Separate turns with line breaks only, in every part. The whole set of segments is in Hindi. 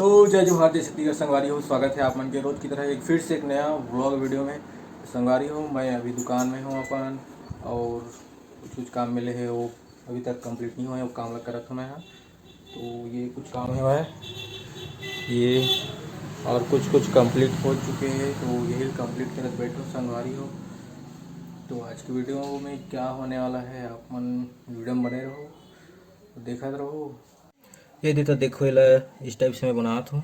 जय जोहार जय छत्तीसगढ़ संगवारी हो। स्वागत है आप मन के रोज की तरह एक फिर से एक नया व्लॉग वीडियो में। संगवारी हो, मैं अभी दुकान में हूँ अपन, और कुछ काम मिले है वो अभी तक कंप्लीट नहीं हुआ है, वो काम लग कर रखा मैं यहाँ। तो ये कुछ काम है वह ये, और कुछ कंप्लीट हो चुके हैं, तो यही कंप्लीट कर बैठो संगवारी हो। तो आज की वीडियो में क्या होने वाला है, आप मन वीडियो में बने रहो, देखते रहो। ये देता देखो, ये इस टाइप से मैं बनाता हूँ,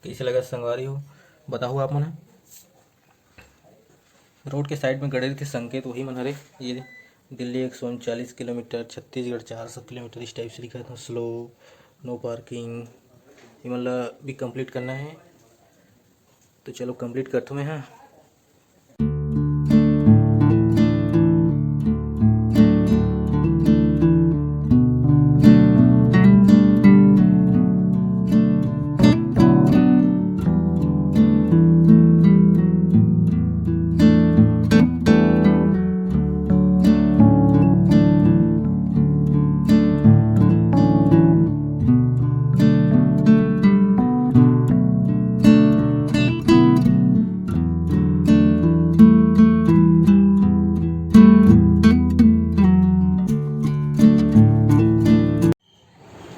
कैसे लगा संगवारी हो बताओ आप मन। रोड के साइड में गड़े थे संकेत, वही मन हरे। ये दिल्ली 139 किलोमीटर, छत्तीसगढ़ 400 किलोमीटर, इस टाइप से लिखा था। स्लो, नो पार्किंग, ये मतलब भी कंप्लीट करना है। तो चलो कंप्लीट करता हूँ मैं। हाँ,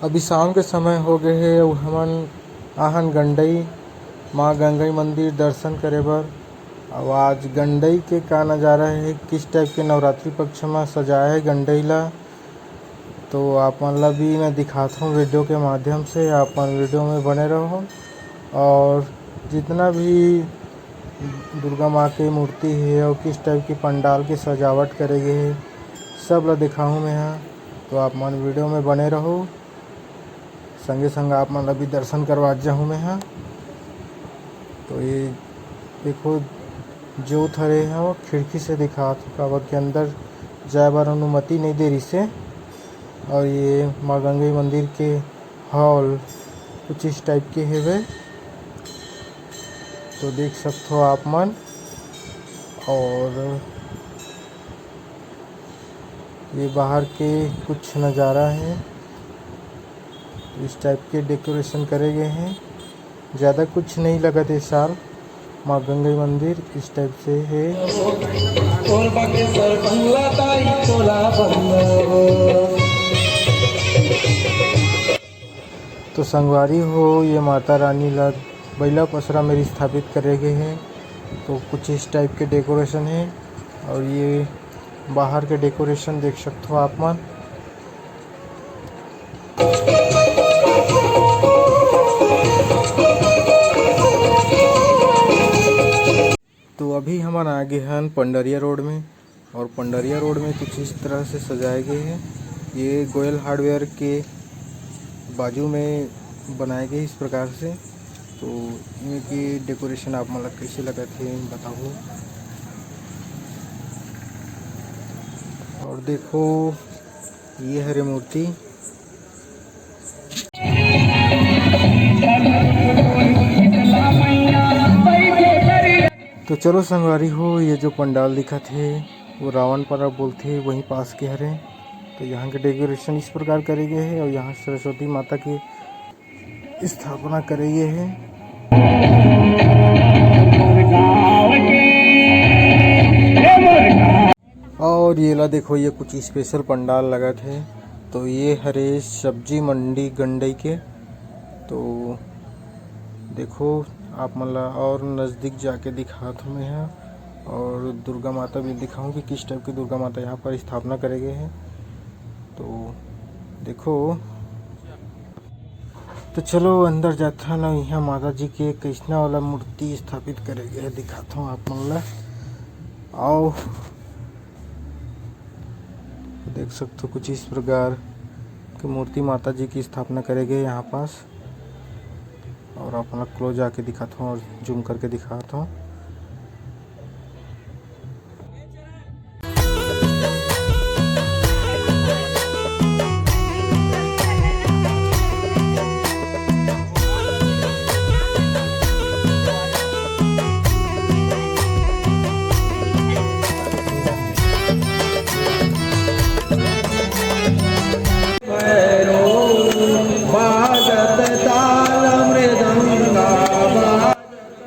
अभी शाम के समय हो गए है और हमन आहन गंडई माँ गंगई मंदिर दर्शन करे बर। अब आज गंडई के का नज़ारा है, किस टाइप के नवरात्रि पक्ष में सजाया है गंडई ला, तो आप मन ला भी मैं दिखाता हूँ वीडियो के माध्यम से। आप मन वीडियो में बने रहो, और जितना भी दुर्गा माँ की मूर्ति है और किस टाइप की पंडाल की सजावट करेगी है, सब ला दिखाऊँ मैं यहाँ। तो आप मन वीडियो में बने रहो, संगे संग आप मन अभी दर्शन करवा जाऊँ मैं यहाँ। तो ये देखो जो थरे हैं वो खिड़की से दिखा काबर के अंदर जाए बार अनुमति नहीं दे रही से। और ये माँ गंगई मंदिर के हॉल कुछ इस टाइप के है वे, तो देख सकते हो आप मन। और ये बाहर के कुछ नज़ारा है, इस टाइप के डेकोरेशन करे गए हैं। ज़्यादा कुछ नहीं लगा इस साल, माँ गंगई मंदिर इस टाइप से है। तो संगवारी हो, ये माता रानी ला बैला पसरा में स्थापित करे गए हैं, तो कुछ इस टाइप के डेकोरेशन है। और ये बाहर के डेकोरेशन देख सकते हो आप मन। तो अभी हम आगे हैं पंडरिया रोड में, और पंडरिया रोड में कुछ इस तरह से सजाए गए हैं। ये गोयल हार्डवेयर के बाजू में बनाए गए इस प्रकार से। तो इनकी डेकोरेशन आप मतलब कैसे लगा थे बताओ। और देखो ये हरे मूर्ति। तो चलो संगवारी हो, ये जो पंडाल दिखा थे वो रावण पर्व बोलते वहीं पास के हरे। तो यहाँ के डेकोरेशन इस प्रकार करे गए हैं, और यहाँ सरस्वती माता की स्थापना करे गए हैं। और ये ला देखो, ये कुछ स्पेशल पंडाल लगा थे। तो ये हरे सब्जी मंडी गंडई के। तो देखो आप मतलब और नज़दीक जाके दिखाता हूँ मैं यहाँ, और दुर्गा माता भी दिखाऊँ कि किस टाइप की दुर्गा माता यहाँ पर स्थापना करे गए हैं। तो देखो, तो चलो अंदर जाता ना, यहाँ माता जी के कृष्णा वाला मूर्ति स्थापित करे गए है, दिखाता हूँ आप मतलब। आओ देख सकते हो कुछ इस प्रकार की मूर्ति माता जी की स्थापना करे गए यहाँ पास। और अपना क्लोज आके दिखाता हूँ और जूम करके दिखाता हूँ। भैरो बाजत ताल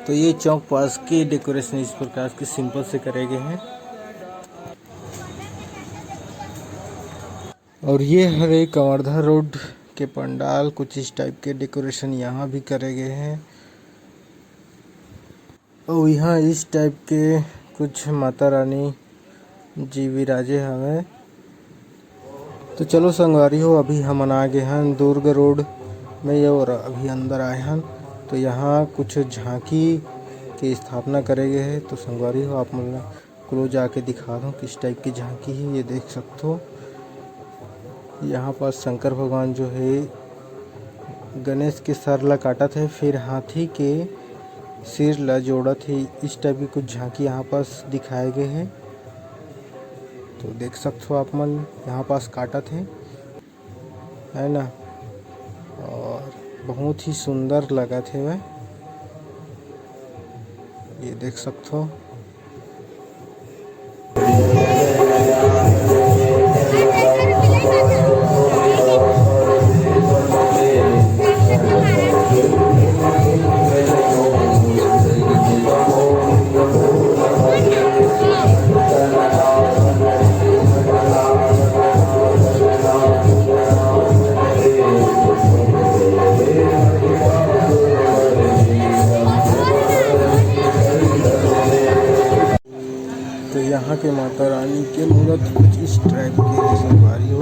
तो ये चौक पास के डेकोरेशन इस प्रकार के सिंपल से करे गए हैं। और ये हरे कंवर्धा रोड के पंडाल कुछ इस टाइप के डेकोरेशन यहाँ भी करे गए हैं। और यहाँ इस टाइप के कुछ माता रानी जी विराजे हवे। तो चलो संगवारी हो, अभी हम आ गए हैं दुर्ग रोड में और अभी अंदर आए हैं। तो यहाँ कुछ झांकी की स्थापना करे गए है। तो संगवारी हो, आप मतलब क्लोज जाके दिखा दो किस टाइप की झांकी है। ये देख सकते हो, यहाँ पर शंकर भगवान जो है गणेश के सर ला काटत है, फिर हाथी के सिर ला जोड़त है। इस टाइप की कुछ झांकी यहाँ पास दिखाए गए हैं। तो देख सकते हो आप मन, यहाँ पास काटत है ना, और बहुत ही सुंदर लगत है वह। ये देख सकते हो। तो यहाँ के माता रानी के मूर्त कुछ इस टाइप की संगवारी हो।